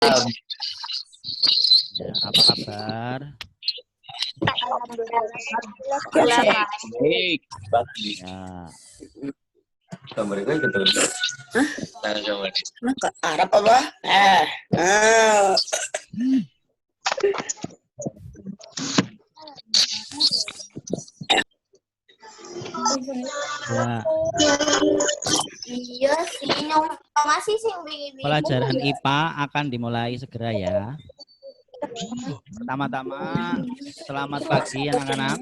Ya, apa kabar? Baik. Ya. Mereka ikut terus. Arab apa? Ya. Iya sih, masih sih Pelajaran IPA akan dimulai segera ya. Pertama-tama, selamat pagi anak-anak.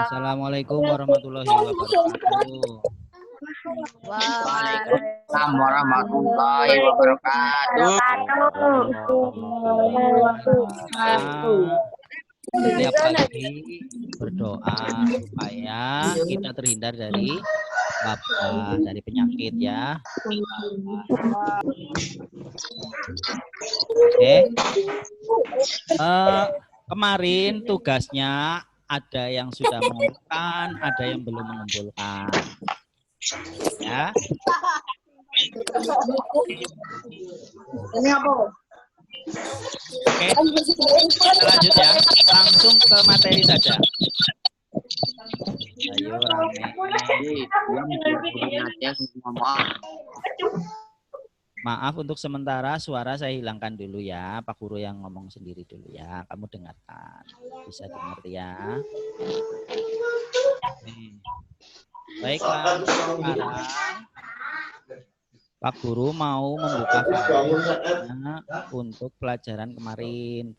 Assalamualaikum warahmatullahi wabarakatuh. Waalaikumsalam warahmatullahi wabarakatuh. Setiap pagi berdoa supaya kita terhindar dari wabah, dari penyakit ya. Oke. Kemarin tugasnya ada yang sudah mengumpulkan, ada yang belum mengumpulkan. Ya. Ini apa? Oke, kita lanjut ya. Langsung ke materi saja. Ayo rame. Maaf untuk sementara suara saya hilangkan dulu ya. Pak Guru yang ngomong sendiri dulu ya. Kamu dengarkan. Bisa dimengerti ya. Baiklah, sekarang Pak Guru mau membuka file untuk pelajaran kemarin.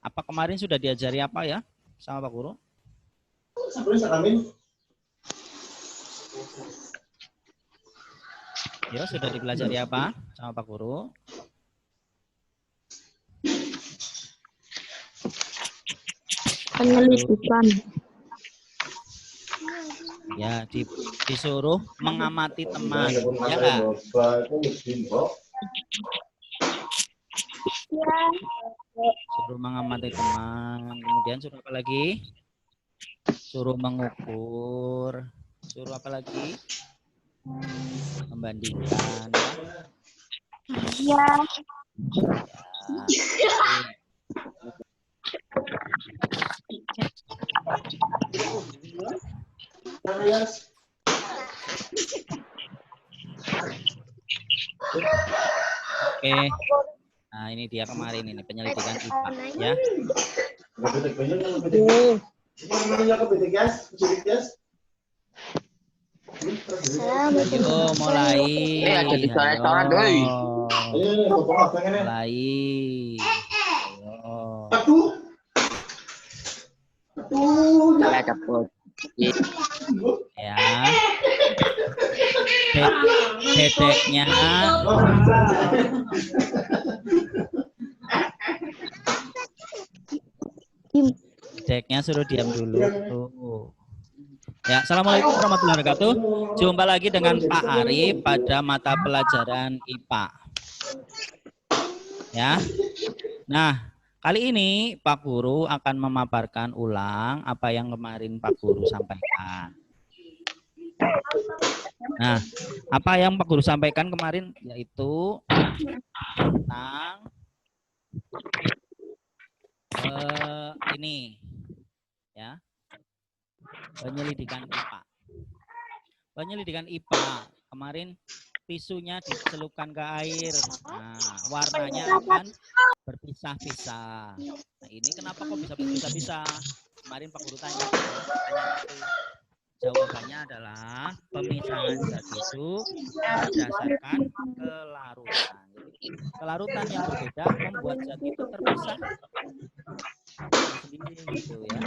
Apa kemarin sudah diajari apa ya sama Pak Guru? Ya, sudah dipelajari apa sama Pak Guru? penyelidikan. Ya, disuruh mengamati teman, ya nggak? Suruh mengamati teman, kemudian suruh apa lagi? Suruh mengukur, suruh apa lagi? Membandingkan, ya. Oke. Nah, ini dia kemarin ini penyelidikan IPA ya. Ayo mulai. Mulai. Ya. Dedeknya. Dedeknya suruh diam dulu. Ya, assalamualaikum warahmatullahi wabarakatuh. Jumpa lagi dengan Pak Arif pada mata pelajaran IPA. Ya. Nah, kali ini Pak Guru akan memaparkan ulang apa yang kemarin Pak Guru sampaikan. Nah, apa yang Pak Guru sampaikan kemarin yaitu tentang ini ya. Penyelidikan IPA. Penyelidikan IPA kemarin tisunya dicelupkan ke air. Nah, warnanya akan berpisah-pisah. Nah, ini kenapa kok bisa berpisah-pisah? Kemarin Pak Guru tanya itu. Jawabannya adalah pemisahan zat itu berdasarkan kelarutan. Jadi, kelarutan yang berbeda membuat zat itu terpisah sendiri gitu ya.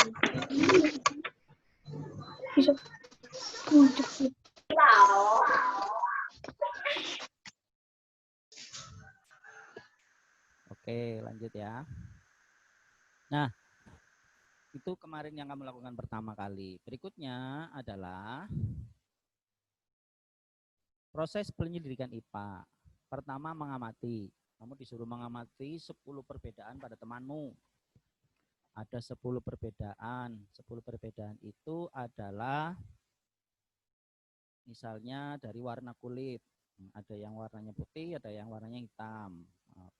Oke, lanjut ya. Nah, itu kemarin yang kamu lakukan pertama kali. Berikutnya adalah proses penyelidikan IPA. Pertama mengamati. Kamu disuruh mengamati 10 perbedaan pada temanmu. Ada 10 perbedaan. 10 perbedaan itu adalah misalnya dari warna kulit. Ada yang warnanya putih, ada yang warnanya hitam.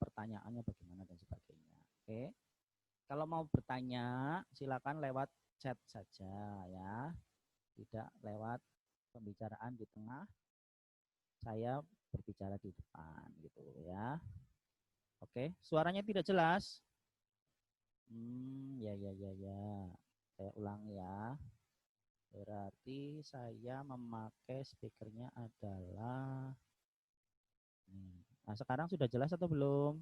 Pertanyaannya bagaimana dan sebagainya. Oke. Kalau mau bertanya, silakan lewat chat saja ya. Tidak lewat pembicaraan di tengah. Saya berbicara di depan gitu ya. Oke, suaranya tidak jelas. Ya. Saya ulangi ya. Berarti saya memakai speakernya adalah Nah, sekarang sudah jelas atau belum?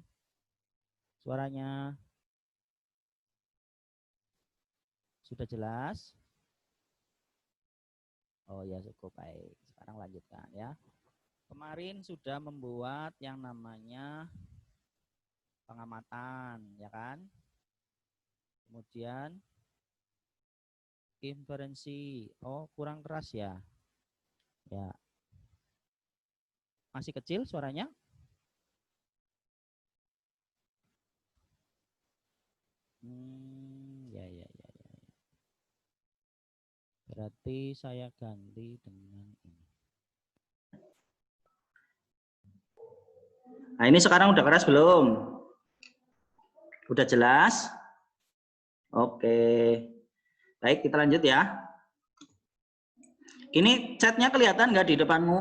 Suaranya sudah jelas? Oh ya, cukup baik. Sekarang lanjutkan ya. Kemarin sudah membuat yang namanya pengamatan, ya kan? Kemudian inferensi. Oh, kurang keras ya. Ya. Masih kecil suaranya? Ya. Berarti saya ganti dengan ini. Nah, ini sekarang udah keras belum? Udah jelas? Oke. Baik, kita lanjut ya. Ini chatnya kelihatan nggak di depanmu?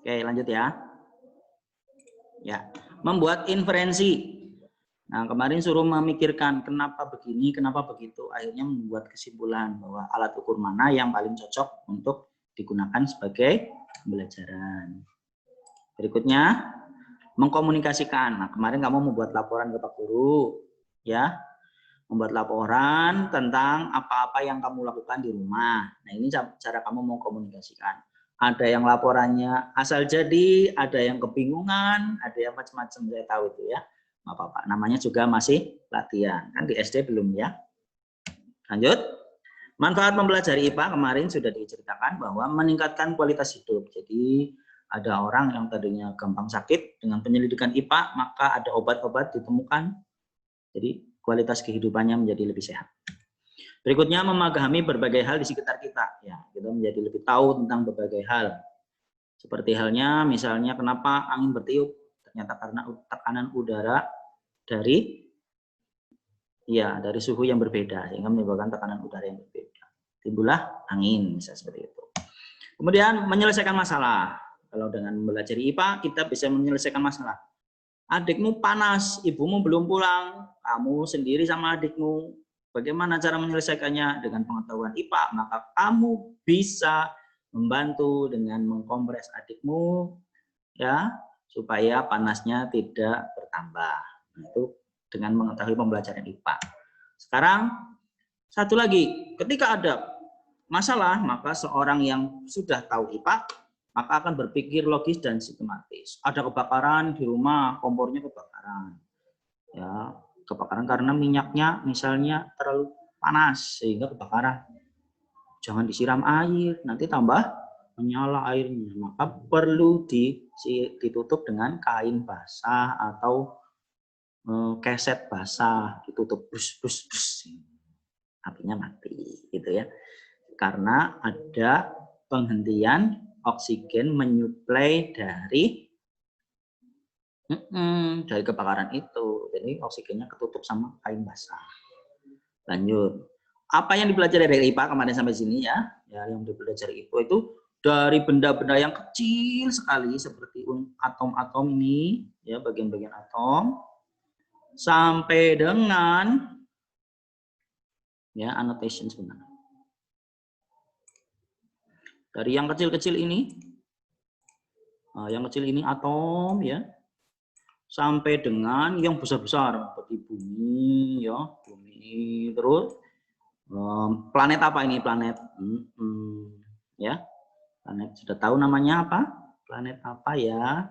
Oke, lanjut ya. Ya, membuat inferensi. Nah, kemarin suruh memikirkan kenapa begini, kenapa begitu. Akhirnya membuat kesimpulan bahwa alat ukur mana yang paling cocok untuk digunakan sebagai pembelajaran. Berikutnya, mengkomunikasikan. Nah, kemarin kamu membuat laporan ke Pak Guru, ya. Membuat laporan tentang apa-apa yang kamu lakukan di rumah. Nah, ini cara kamu mau komunikasikan. Ada yang laporannya asal jadi, ada yang kebingungan, ada yang macam-macam, saya tahu itu ya. Nggak apa-apa, namanya juga masih latihan. Kan di SD belum ya. Lanjut. Manfaat mempelajari IPA kemarin sudah diceritakan bahwa meningkatkan kualitas hidup. Jadi ada orang yang tadinya gampang sakit, dengan penyelidikan IPA, maka ada obat-obat ditemukan. Jadi kualitas kehidupannya menjadi lebih sehat. Berikutnya, memahami berbagai hal di sekitar kita. Ya, kita menjadi lebih tahu tentang berbagai hal. Seperti halnya, misalnya kenapa angin bertiup? Ternyata karena tekanan udara dari suhu yang berbeda, sehingga menimbulkan tekanan udara yang berbeda. Timbullah angin, misalnya seperti itu. Kemudian, menyelesaikan masalah. Kalau dengan belajar IPA, kita bisa menyelesaikan masalah. Adikmu panas, ibumu belum pulang, kamu sendiri sama adikmu. Bagaimana cara menyelesaikannya? Dengan pengetahuan IPA, maka kamu bisa membantu dengan mengkompres adikmu, ya, supaya panasnya tidak bertambah. Nah, itu dengan mengetahui pembelajaran IPA. Sekarang, satu lagi, ketika ada masalah, maka seorang yang sudah tahu IPA, maka akan berpikir logis dan sistematis. Ada kebakaran di rumah, kompornya kebakaran. Ya, kebakaran karena minyaknya misalnya terlalu panas sehingga kebakaran. Jangan disiram air, nanti tambah menyala airnya. Maka perlu ditutup dengan kain basah atau keset basah, ditutup bus. Apinya mati gitu ya. Karena ada penghentian oksigen menyuplai dari kebakaran itu. Jadi oksigennya ketutup sama kain basah. Lanjut. Apa yang dipelajari dari IPA kemarin sampai sini ya? Ya, yang dipelajari itu dari benda-benda yang kecil sekali seperti atom-atom ini, ya, bagian-bagian atom, sampai dengan ya, annotation sebenarnya. Dari yang kecil-kecil ini, atom ya, sampai dengan yang besar-besar seperti bumi, ya, bumi, terus planet apa ini planet? Ya, planet sudah tahu namanya apa? Planet apa ya?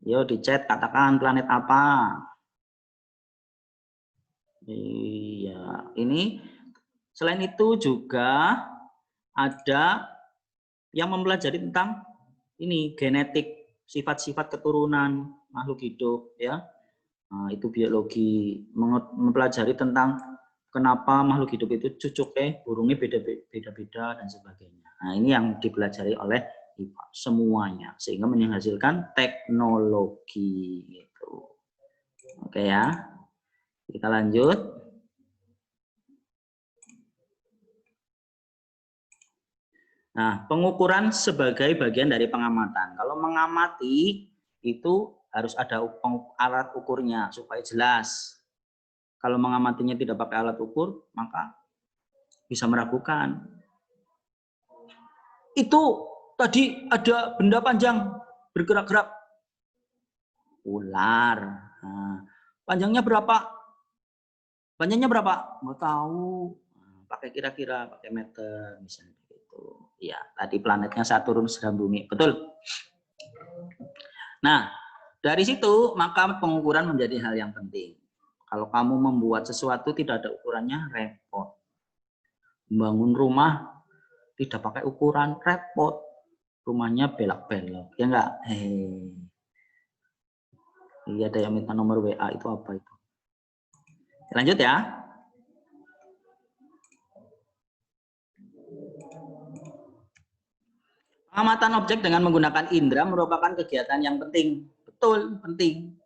Yo di chat katakan planet apa? Iya, ini selain itu juga ada yang mempelajari tentang ini genetik, sifat-sifat keturunan makhluk hidup ya. Nah, itu biologi, mempelajari tentang kenapa makhluk hidup itu cucuknya, burungnya beda-beda dan sebagainya. Nah, ini yang dipelajari oleh IPA semuanya, sehingga menghasilkan teknologi gitu. Oke ya, kita lanjut. Nah, pengukuran sebagai bagian dari pengamatan. Kalau mengamati itu harus ada alat ukurnya supaya jelas. Kalau mengamatinya tidak pakai alat ukur, maka bisa meragukan. Itu tadi ada benda panjang bergerak-gerak. Ular. Nah, panjangnya berapa? Panjangnya berapa? Nggak tahu. Pakai kira-kira, pakai meter misalnya. Ya, tadi planetnya Saturnus dan Bumi, betul. Nah, dari situ maka pengukuran menjadi hal yang penting. Kalau kamu membuat sesuatu tidak ada ukurannya, repot. Membangun rumah tidak pakai ukuran, repot. Rumahnya belak-belok, ya enggak? Iya, ada yang minta nomor WA, itu apa itu? Lanjut ya. Pengamatan objek dengan menggunakan indera merupakan kegiatan yang penting. Betul, penting.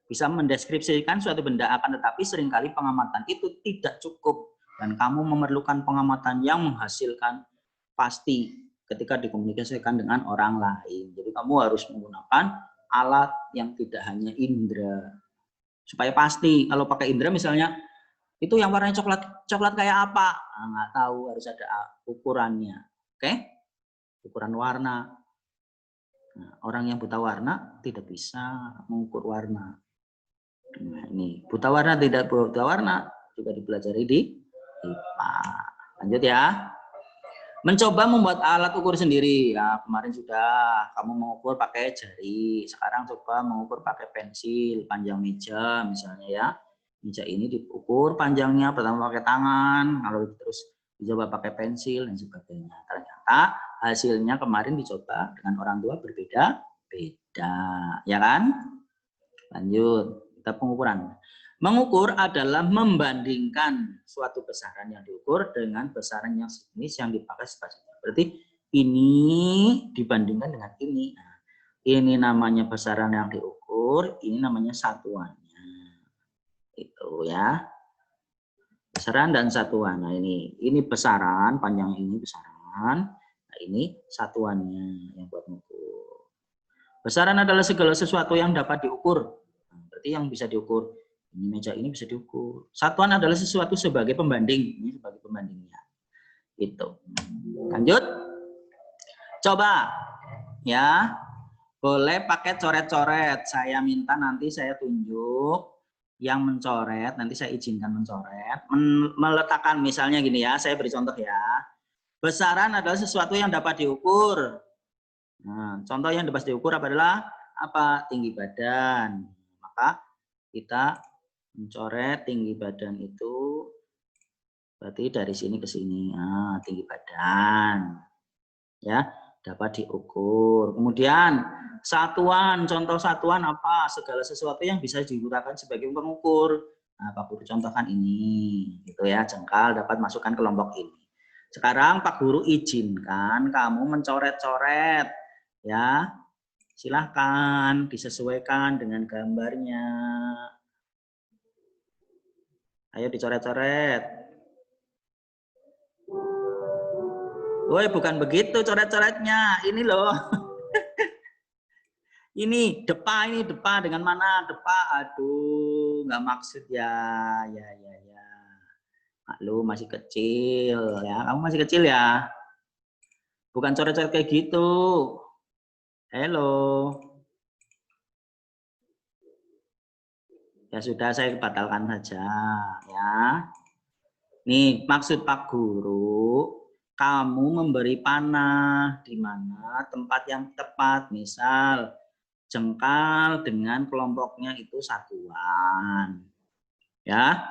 Bisa mendeskripsikan suatu benda, akan tetapi seringkali pengamatan itu tidak cukup. Dan kamu memerlukan pengamatan yang menghasilkan pasti ketika dikomunikasikan dengan orang lain. Jadi kamu harus menggunakan alat yang tidak hanya indera. Supaya pasti, kalau pakai indera misalnya, itu yang warnanya coklat kayak apa? Nah, nggak tahu, harus ada ukurannya. Oke? Ukuran warna. Nah, orang yang buta warna tidak bisa mengukur warna. Nah, ini buta warna tidak buta warna juga dipelajari di IPA. Lanjut ya. Mencoba membuat alat ukur sendiri. Ya, kemarin sudah kamu mengukur pakai jari. Sekarang coba mengukur pakai pensil panjang meja misalnya ya. Meja ini diukur panjangnya pertama pakai tangan, kalau terus dicoba pakai pensil dan sebagainya. Ternyata hasilnya kemarin dicoba dengan orang tua berbeda-beda, ya kan? Lanjut, kita pengukuran. Mengukur adalah membandingkan suatu besaran yang diukur dengan besaran yang sejenis yang dipakai sebagai. Berarti ini dibandingkan dengan ini. Nah, ini namanya besaran yang diukur, ini namanya satuannya. Itu ya. Besaran dan satuan. Nah, ini besaran, panjang ini besaran. Nah, ini satuannya yang buat mengukur. Besaran adalah segala sesuatu yang dapat diukur. Nah, berarti yang bisa diukur. Ini meja ini bisa diukur. Satuan adalah sesuatu sebagai pembanding. Ini sebagai pembandingnya. Itu. Lanjut. Coba. Ya. Boleh pakai coret-coret. Saya minta nanti saya tunjuk yang mencoret, nanti saya izinkan mencoret, meletakkan misalnya gini ya, saya beri contoh ya. Besaran adalah sesuatu yang dapat diukur. Nah, contoh yang dapat diukur adalah apa? Tinggi badan. Maka kita mencoret tinggi badan itu berarti dari sini ke sini. Nah, tinggi badan. Ya, dapat diukur. Kemudian satuan, contoh satuan apa? Segala sesuatu yang bisa digunakan sebagai pengukur. Nah, Pak Guru contohkan ini, gitu ya. Jengkal dapat masukkan kelompok ini. Sekarang Pak Guru izinkan kamu mencoret-coret, ya. Silahkan disesuaikan dengan gambarnya. Ayo dicoret-coret. Woi, bukan begitu coret-coretnya. Ini loh. Ini depa dengan mana? Depa, aduh, nggak maksud ya. Maklum masih kecil ya. Kamu masih kecil ya. Bukan coret-coret kayak gitu. Halo. Ya sudah, saya batalkan saja ya. Nih, maksud Pak Guru, kamu memberi panah di mana tempat yang tepat, misal jengkal dengan kelompoknya itu satuan. Ya.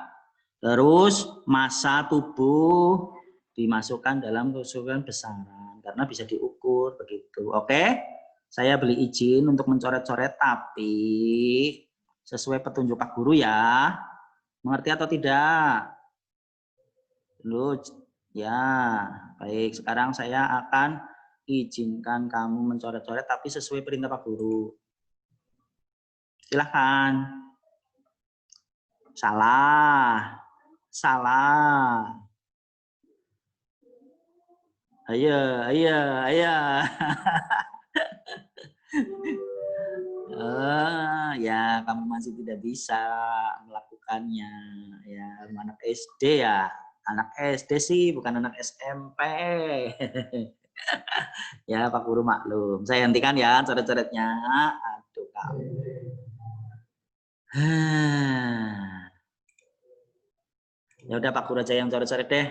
Terus massa tubuh dimasukkan dalam keseluruhan besaran karena bisa diukur begitu. Oke? Saya beli izin untuk mencoret-coret tapi sesuai petunjuk Pak Guru ya. Mengerti atau tidak? Dulu, ya, baik. Sekarang saya akan izinkan kamu mencoret-coret, tapi sesuai perintah Pak Guru. Silahkan. Salah. Salah. Ayo, ayo, ayo. Ya, kamu masih tidak bisa melakukannya. Ya, anak SD ya. Anak SD sih, bukan anak SMP. Ya, Pak Guru maklum. Saya hentikan ya coret-coretnya. Aduh, kamu. Ya udah Pak Guru aja yang coret-coret deh.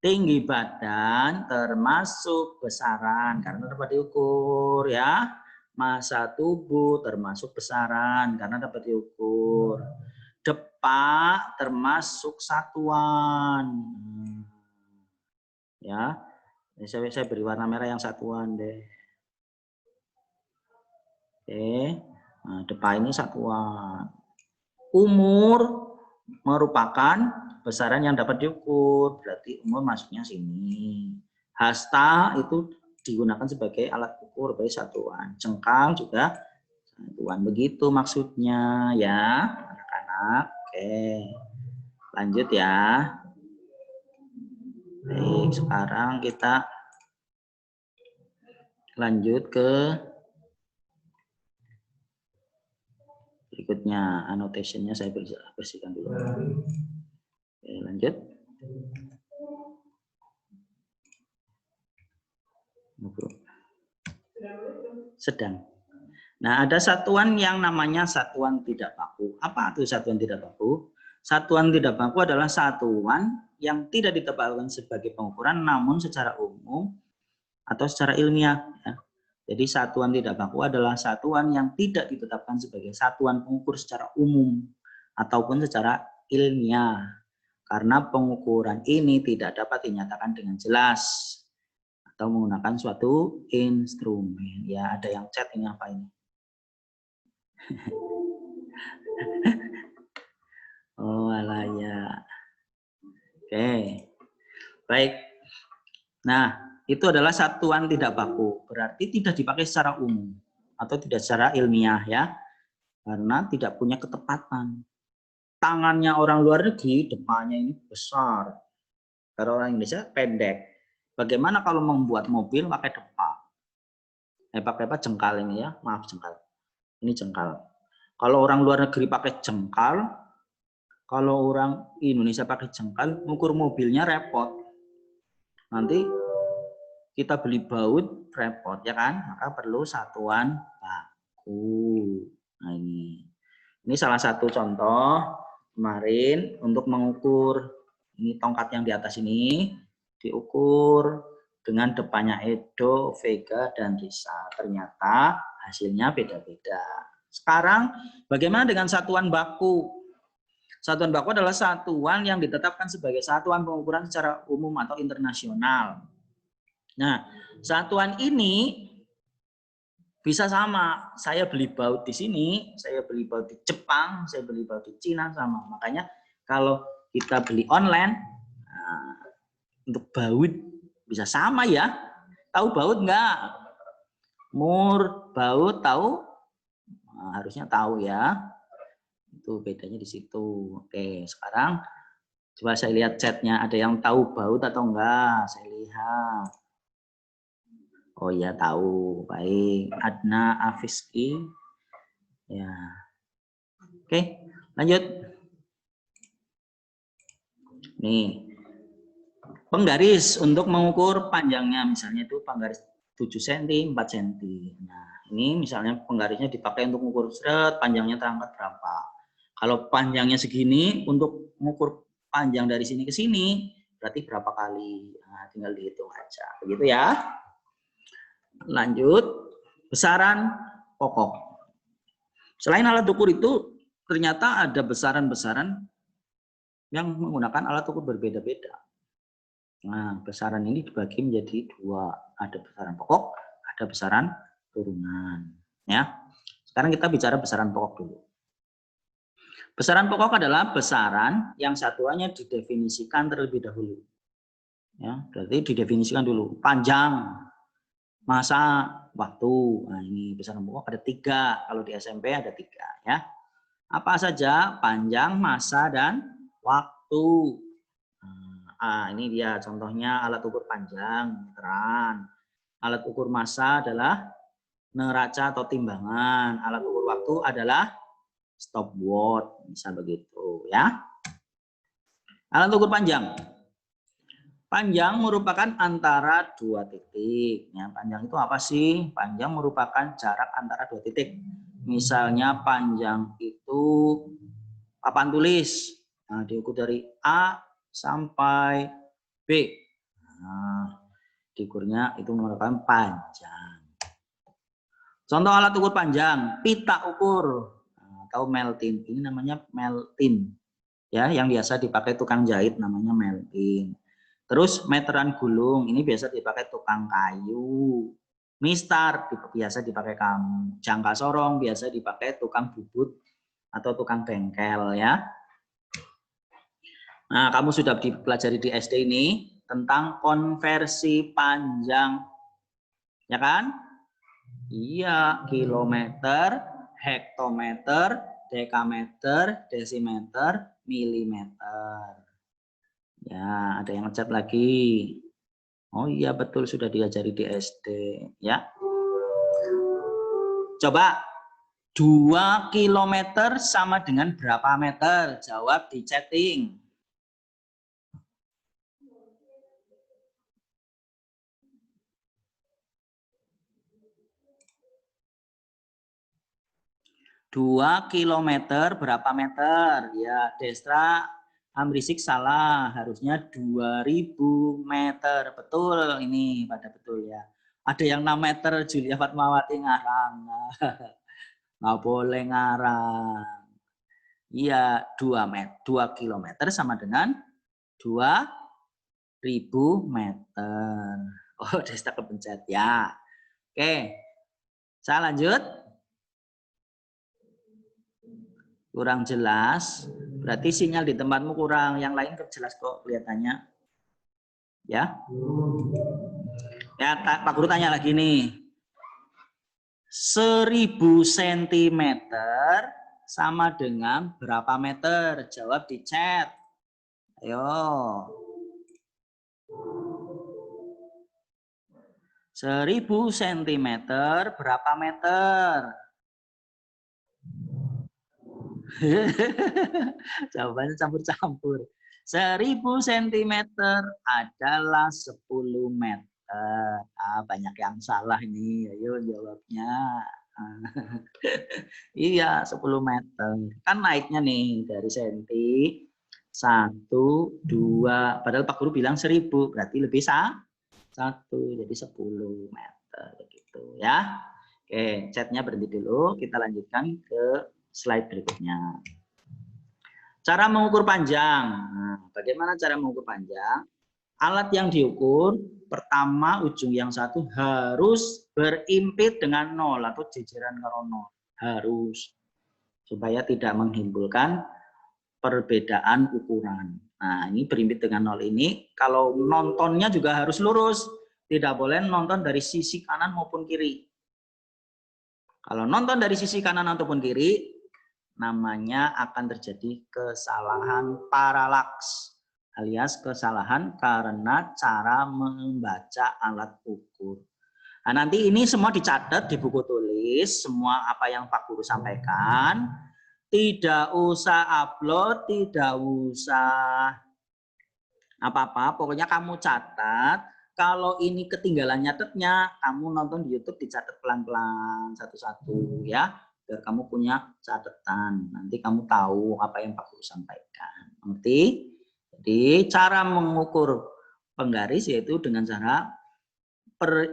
Tinggi badan termasuk besaran karena dapat diukur ya. Massa tubuh termasuk besaran karena dapat diukur. Depak termasuk satuan. Ya. Saya beri warna merah yang satuan deh. Oke. Nah, depak ini satuan. Umur merupakan besaran yang dapat diukur, berarti umur masuknya sini. Hasta itu digunakan sebagai alat ukur bagi satuan. Cengkang juga satuan. Begitu maksudnya ya, anak-anak. Oke. Lanjut ya. Baik, sekarang kita lanjut ke berikutnya. Annotation-nya saya bersihkan dulu. Oke, lanjut. Sedang. Nah, ada satuan yang namanya satuan tidak baku. Apa itu satuan tidak baku? Satuan tidak baku adalah satuan yang tidak ditetapkan sebagai pengukuran, namun secara umum atau secara ilmiah. Ya. Jadi satuan tidak baku adalah satuan yang tidak ditetapkan sebagai satuan pengukur secara umum ataupun secara ilmiah. Karena pengukuran ini tidak dapat dinyatakan dengan jelas atau menggunakan suatu instrumen. Ya, ada yang chat ini apa ini? Oh, alah ya. Oke. Baik. Nah, itu adalah satuan tidak baku. Berarti tidak dipakai secara umum atau tidak secara ilmiah ya. Karena tidak punya ketepatan. Tangannya orang luar negeri, depannya ini besar. Kalau orang Indonesia pendek. Bagaimana kalau membuat mobil pakai depak? Pakai apa? Jengkal ini ya. Maaf, jengkal. Ini jengkal. Kalau orang luar negeri pakai jengkal, kalau orang Indonesia pakai jengkal, mengukur mobilnya repot. Nanti kita beli baut repot ya kan? Maka perlu satuan baku. Nah ini salah satu contoh kemarin untuk mengukur. Ini tongkat yang di atas ini diukur dengan depannya Edo, Vega, dan Risa. Ternyata hasilnya beda-beda. Sekarang bagaimana dengan satuan baku? Satuan baku adalah satuan yang ditetapkan sebagai satuan pengukuran secara umum atau internasional. Nah, satuan ini bisa sama. Saya beli baut di sini, saya beli baut di Jepang, saya beli baut di Cina sama. Makanya kalau kita beli online, nah, untuk baut bisa sama ya. Tahu baut enggak? Mur, baut tahu? Nah, harusnya tahu ya. Itu bedanya di situ. Oke, sekarang coba saya lihat chatnya. Ada yang tahu baut atau enggak? Saya lihat. Oh iya tahu. Baik. Adna Afiski. Ya. Oke, lanjut. Nih. Penggaris untuk mengukur panjangnya. Misalnya itu penggaris 7 cm, 4 cm. Nah, ini misalnya penggarisnya dipakai untuk mengukur seret, panjangnya terangkat berapa. Kalau panjangnya segini, untuk mengukur panjang dari sini ke sini, berarti berapa kali. Nah, tinggal dihitung aja. Begitu ya. Lanjut, besaran pokok. Selain alat ukur itu, ternyata ada besaran-besaran yang menggunakan alat ukur berbeda-beda. Nah, besaran ini dibagi menjadi dua. Ada besaran pokok, ada besaran turunan. Ya. Sekarang kita bicara besaran pokok dulu. Besaran pokok adalah besaran yang satuannya didefinisikan terlebih dahulu. Ya, berarti didefinisikan dulu. Panjang, masa, waktu. Nah, ini besaran pokok ada 3. Kalau di SMP ada 3 ya. Apa saja? Panjang, masa, dan waktu. Ini dia contohnya alat ukur panjang, meteran. Alat ukur massa adalah neraca atau timbangan. Alat ukur waktu adalah stopwatch, bisa begitu ya. Alat ukur panjang. Panjang merupakan antara 2 titik. Ya, panjang itu apa sih? Panjang merupakan jarak antara 2 titik. Misalnya panjang itu papan tulis. Nah, diukur dari A sampai B. Nah, diukurnya itu merupakan panjang. Contoh alat ukur panjang, pita ukur atau meltin. Ini namanya meltin. Ya, yang biasa dipakai tukang jahit namanya meltin. Terus meteran gulung, ini biasa dipakai tukang kayu. Mistar biasa dipakai kamu. Jangka sorong biasa dipakai tukang bubut atau tukang bengkel ya. Nah, kamu sudah dipelajari di SD ini tentang konversi panjang. Ya kan? Iya, kilometer, hektometer, dekameter, desimeter, milimeter. Ya, ada yang ngecat lagi. Oh iya, betul sudah diajari di SD, ya. Coba 2 kilometer sama dengan berapa meter? Jawab di chatting. Dua kilometer berapa meter? Ya, Destra Amrisik salah, harusnya 2000 meter. Betul ini, pada betul ya. Ada yang 6 meter, Julia Fatmawati ngarang. Nggak boleh ngarang. Iya, 2 kilometer sama dengan 2000 meter. Oh, Destra kepencet ya. Oke, saya lanjut. Kurang jelas, berarti sinyal di tempatmu kurang, yang lain jelas kok kelihatannya. Ya. Ya, Pak Guru tanya lagi nih. 1000 cm sama dengan berapa meter? Jawab di chat. Ayo. 1000 cm berapa meter? Jawabannya campur-campur. 1000 cm adalah 10 meter. Banyak yang salah ini. Ayo jawabnya. Iya, 10 meter. Kan naiknya nih dari senti 1, 2. Padahal Pak Guru bilang 1000. Berarti lebih 1. Jadi 10 meter. Begitu ya. Oke, chatnya berhenti dulu. Kita lanjutkan ke slide berikutnya. Cara mengukur panjang. Nah, bagaimana cara mengukur panjang? Alat yang diukur, pertama ujung yang satu harus berimpit dengan 0 atau jejeran karo 0. Harus. Supaya tidak menghimpulkan perbedaan ukuran. Nah, ini berimpit dengan 0 ini. Kalau nontonnya juga harus lurus. Tidak boleh nonton dari sisi kanan maupun kiri. Kalau nonton dari sisi kanan ataupun kiri, namanya akan terjadi kesalahan paralaks alias kesalahan karena cara membaca alat ukur. Nah, nanti ini semua dicatat di buku tulis, semua apa yang Pak Guru sampaikan. Tidak usah upload, tidak usah apa-apa, pokoknya kamu catat. Kalau ini ketinggalan nyatetnya, kamu nonton di YouTube dicatat pelan-pelan satu-satu ya. Biar kamu punya catatan. Nanti kamu tahu apa yang Pak Guru sampaikan. Ngerti? Jadi cara mengukur penggaris yaitu dengan cara per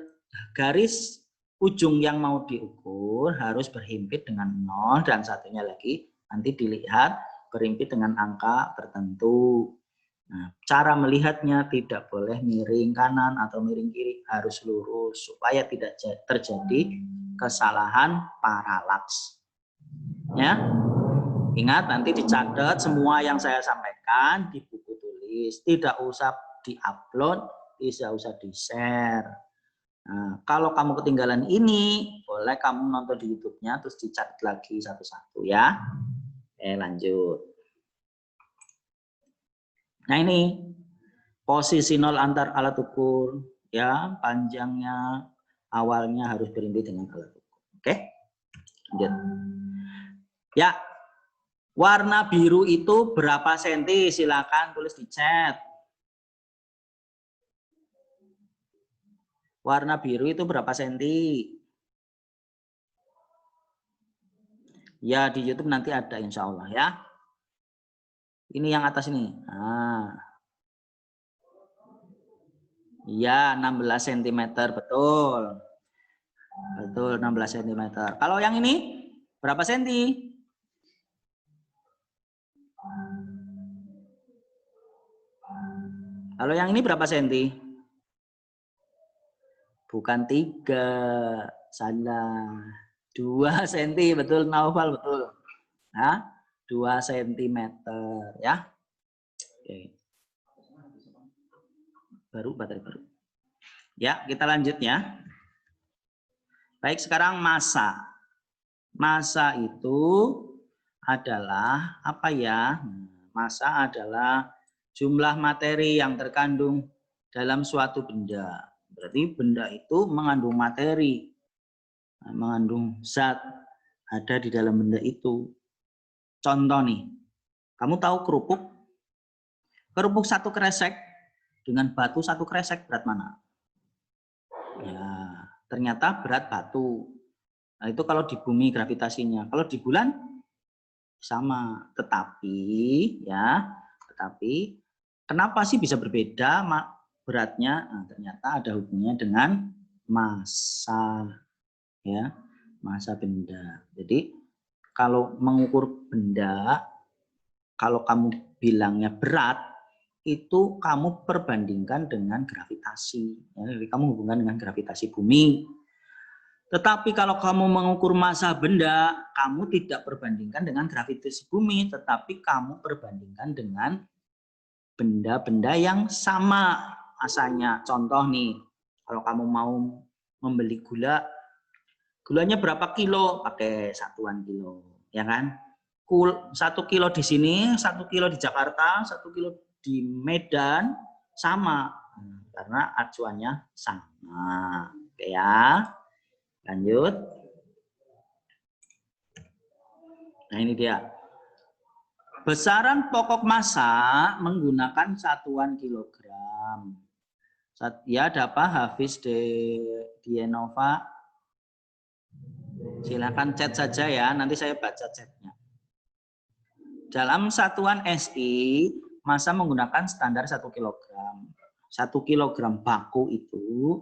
garis ujung yang mau diukur harus berhimpit dengan 0 dan satunya lagi nanti dilihat berhimpit dengan angka tertentu. Nah, cara melihatnya tidak boleh miring kanan atau miring kiri, harus lurus supaya tidak terjadi kesalahan paralaks. Ya. Ingat, nanti dicatat semua yang saya sampaikan di buku tulis. Tidak usah di-upload, tidak usah di-share. Nah, kalau kamu ketinggalan ini, boleh kamu nonton di YouTube-nya, terus dicatat lagi satu-satu ya. Lanjut. Nah ini, posisi nol antar alat ukur. Ya, panjangnya, awalnya harus berhenti dengan alat ukur. Oke? Lanjut. Ya, warna biru itu berapa senti? Silakan tulis di chat. Warna biru itu berapa senti? Ya, di YouTube nanti ada insya Allah ya. Ini yang atas ini. Nah. Ya, 16 cm. Betul. Betul, 16 cm. Kalau yang ini berapa senti? Kalau yang ini berapa senti? Bukan 3, salah. 2 senti, betul Naufal, betul. Nah, 2 cm ya. Oke. Baterai baru. Ya, kita lanjut ya. Baik, sekarang massa. Massa itu adalah apa ya? Massa adalah jumlah materi yang terkandung dalam suatu benda. Berarti benda itu mengandung materi, mengandung zat ada di dalam benda itu. Contoh nih, kamu tahu kerupuk? Kerupuk 1 kresek dengan batu 1 kresek berat mana? Ya, ternyata berat batu. Nah, itu kalau di bumi gravitasinya. Kalau di bulan sama, tetapi kenapa sih bisa berbeda beratnya? Nah, ternyata ada hubungannya dengan massa, ya, massa benda. Jadi kalau mengukur benda, kalau kamu bilangnya berat, itu kamu perbandingkan dengan gravitasi. Ya, jadi kamu hubungkan dengan gravitasi bumi. Tetapi kalau kamu mengukur massa benda, kamu tidak perbandingkan dengan gravitasi bumi, tetapi kamu perbandingkan dengan benda-benda yang sama massanya. Contoh nih, kalau kamu mau membeli gula, gulanya berapa kilo? Pakai satuan kilo, ya kan? 1 kilo di sini, 1 kilo di Jakarta, 1 kilo di Medan, sama. Karena acuannya sama. Oke ya. Lanjut. Nah ini dia. Besaran pokok massa menggunakan satuan kilogram. Ya, ada apa? Hafiz Dienova. Silakan chat saja ya, nanti saya baca chatnya. Dalam satuan SI, massa menggunakan standar 1 kilogram. 1 kilogram baku itu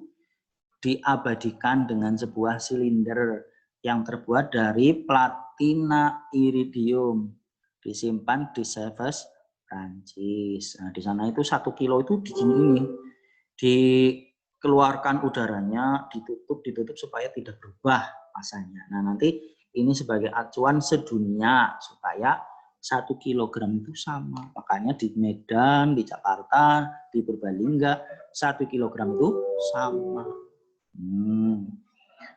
diabadikan dengan sebuah silinder yang terbuat dari platina iridium, disimpan di Sèvres, Prancis. Nah, di sana itu 1 kilo itu di sini ini dikeluarkan udaranya, ditutup supaya tidak berubah massanya. Nah, nanti ini sebagai acuan sedunia supaya 1 kilogram itu sama. Makanya di Medan, di Jakarta, di Purbalingga 1 kilogram itu sama.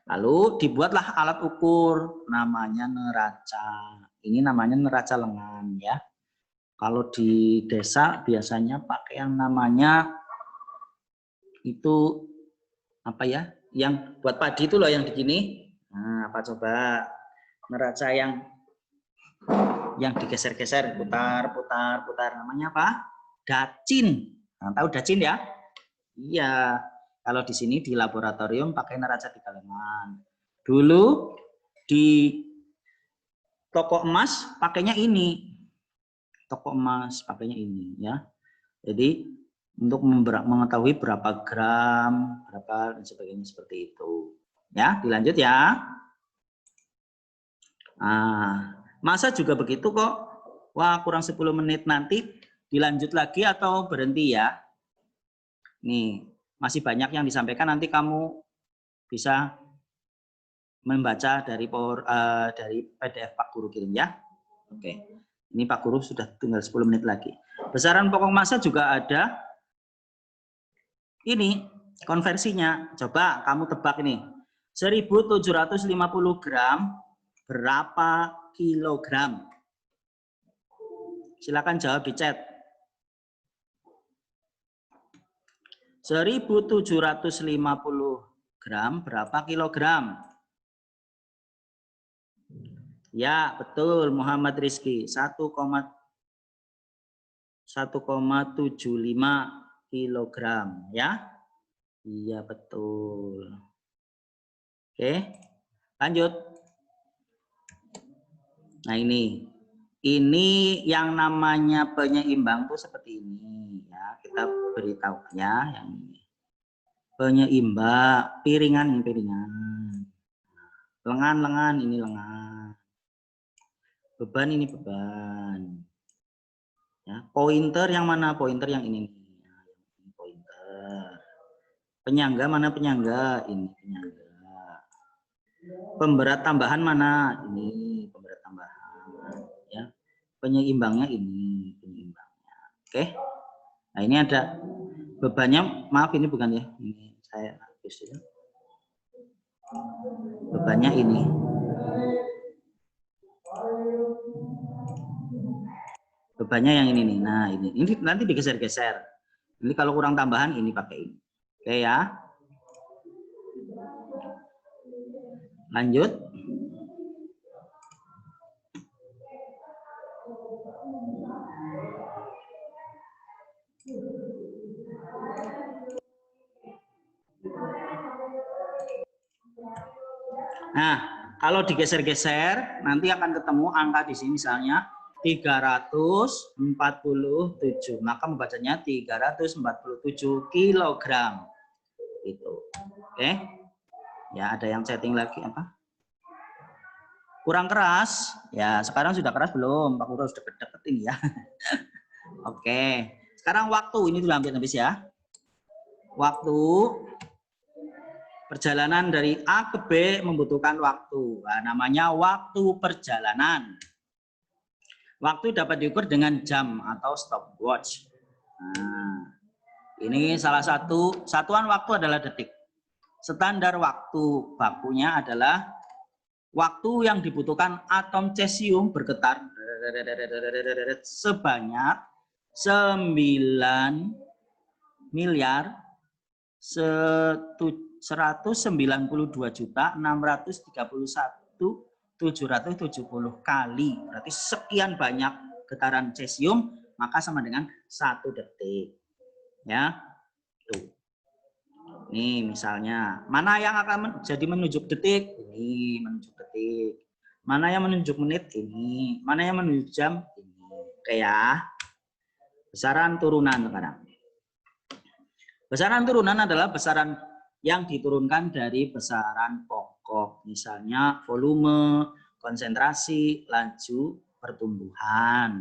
Lalu dibuatlah alat ukur, namanya neraca. Ini namanya neraca lengan ya. Kalau di desa biasanya pakai yang namanya itu apa ya? Yang buat padi itu loh yang di sini. Nah, apa coba? Neraca yang digeser-geser, putar namanya apa? Dacin. Nah, tahu dacin ya? Iya. Kalau di sini di laboratorium pakai neraca 3 lengan. Dulu di toko emas pakainya ini. Toko emas pakainya ini ya. Jadi untuk mengetahui berapa gram, berapa dan sebagainya seperti itu. Ya, dilanjut ya. Nah, massa juga begitu kok. Wah, kurang 10 menit nanti dilanjut lagi atau berhenti ya. Nih, masih banyak yang disampaikan, nanti kamu bisa membaca dari PDF Pak Guru kirim ya. Oke. Ini Pak Guru sudah tinggal 10 menit lagi. Besaran pokok massa juga ada. Ini konversinya. Coba kamu tebak ini. 1.750 gram berapa kilogram? Silakan jawab di chat. 1.750 gram berapa kilogram? Ya, betul Muhammad Rizky. 1,75 kilogram ya. Iya, betul. Oke. Lanjut. Nah, ini yang namanya penyeimbang tuh seperti ini ya. Kita beritahunya yang ini. Penyeimbang, piringan. Lengan ini lengan. Beban ini beban. Ya, pointer yang mana? Pointer yang ini. Ya, ini pointer. Penyangga mana penyangga? Ini penyangga. Pemberat tambahan mana? Ini pemberat tambahan. Ya. Penyeimbangnya ini penyeimbangnya. Oke. Nah, ini ada bebannya. Maaf ini bukan ya. Ini saya hapus ya. Bebannya ini. Bebannya yang ini nih. Nah, ini nanti digeser-geser. Ini kalau kurang tambahan ini pakai ini. Oke ya. Lanjut. Nah, kalau digeser-geser nanti akan ketemu angka di sini misalnya 347, maka membacanya 347 kilogram. Itu. Oke. Ya, ada yang chatting lagi apa? Kurang keras? Ya, sekarang sudah keras belum? Pak Guru sudah deket-deketin ya. Oke. Sekarang waktu ini sudah hampir habis ya. Waktu perjalanan dari A ke B membutuhkan waktu. Nah, namanya waktu perjalanan. Waktu dapat diukur dengan jam atau stopwatch. Nah, ini salah satu satuan waktu adalah detik. Standar waktu bakunya adalah waktu yang dibutuhkan atom cesium bergetar sebanyak 9.192.631.770 kali. Berarti sekian banyak getaran cesium, maka sama dengan 1 detik. Ya. Tuh. Ini misalnya, mana yang akan jadi menunjuk detik? Ini menunjuk detik. Mana yang menunjuk menit? Ini. Mana yang menunjuk jam? Ini. Oke ya. Besaran turunan sekarang. Besaran turunan adalah besaran yang diturunkan dari besaran pokok. Misalnya volume, konsentrasi, laju pertumbuhan.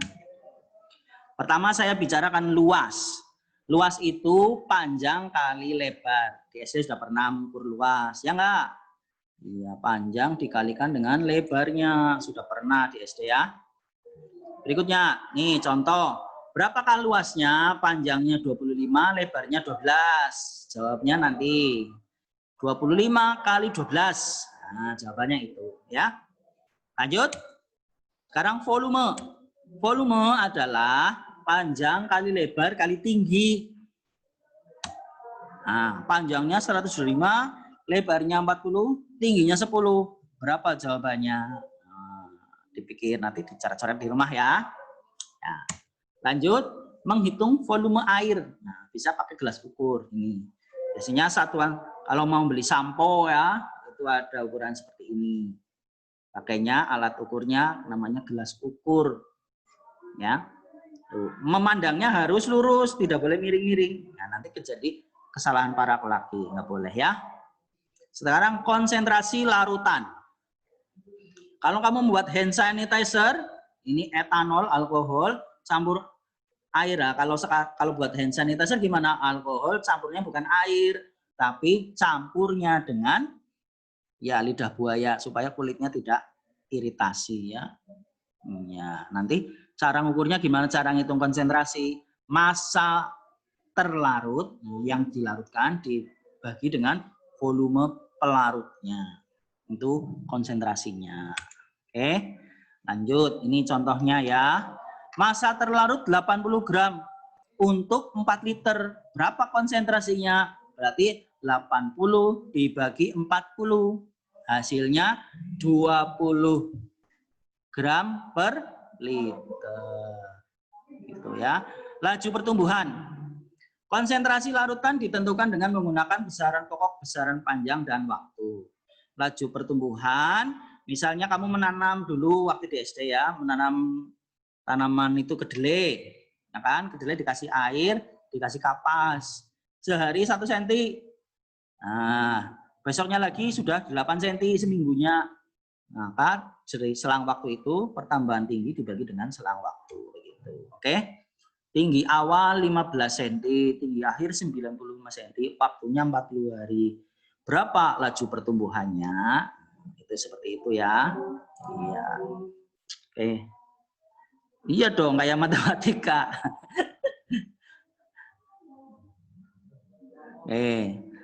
Pertama saya bicarakan luas. Luas itu panjang kali lebar. Di SD sudah pernah mengukur luas, ya enggak? Iya, panjang dikalikan dengan lebarnya. Sudah pernah di SD ya. Berikutnya, nih contoh. Berapakah luasnya? Panjangnya 25, lebarnya 12. Jawabnya nanti 25 kali 12. Nah, jawabannya itu ya. Lanjut. Sekarang volume. Volume adalah panjang kali lebar kali tinggi. Nah, panjangnya 125, lebarnya 40, tingginya 10. Berapa jawabannya? Nah, dipikir nanti dicoret-coret di rumah ya. Ya. Lanjut, menghitung volume air. Nah, bisa pakai gelas ukur ini. Biasanya satuan kalau mau beli sampo ya, itu ada ukuran seperti ini. Pakainya alat ukurnya namanya gelas ukur. Ya. Tuh. Memandangnya harus lurus, tidak boleh miring-miring. Nah, nanti terjadi kesalahan para pelaki, nggak boleh ya. Sekarang konsentrasi larutan. Kalau kamu membuat hand sanitizer, ini etanol, alkohol, campur air. Nah, kalau buat hand sanitizer gimana? Alkohol campurnya bukan air, tapi campurnya dengan ya lidah buaya supaya kulitnya tidak iritasi ya. Ya, nanti cara ngukurnya gimana, cara ngitung konsentrasi? Massa terlarut yang dilarutkan dibagi dengan volume pelarutnya. Itu konsentrasinya. Oke, lanjut. Ini contohnya ya. Massa terlarut 80 gram untuk 4 liter. Berapa konsentrasinya? Berarti 80 dibagi 40. Hasilnya 20 gram per liter. Gitu ya. Laju pertumbuhan. Konsentrasi larutan ditentukan dengan menggunakan besaran pokok, besaran panjang, dan waktu. Laju pertumbuhan, misalnya kamu menanam dulu waktu di SD ya, menanam tanaman itu kedelai, ya kan? Kedelai dikasih air, dikasih kapas. Sehari 1 cm. Nah, besoknya lagi sudah 8 cm seminggunya. Maka selang waktu itu pertambahan tinggi dibagi dengan selang waktu. Begitu. Oke? Tinggi awal 15 cm, tinggi akhir 95 cm, waktunya 40 hari. Berapa laju pertumbuhannya? Itu seperti itu ya. Iya. Oke. Iya dong, kayak matematika.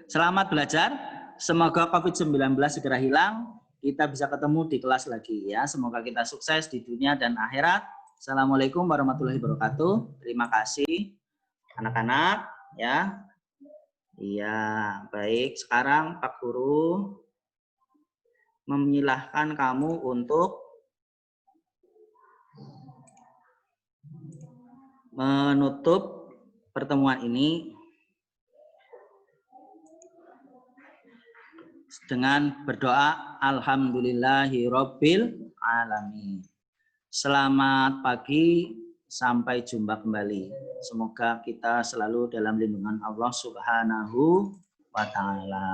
Selamat belajar. Semoga COVID-19 segera hilang. Kita bisa ketemu di kelas lagi ya. Semoga kita sukses di dunia dan akhirat. Assalamualaikum warahmatullahi wabarakatuh. Terima kasih anak-anak ya. Iya, baik. Sekarang Pak Guru memilahkan kamu untuk menutup pertemuan ini dengan berdoa alhamdulillahirabbil alamin. Selamat pagi, sampai jumpa kembali. Semoga kita selalu dalam lindungan Allah Subhanahu wa taala.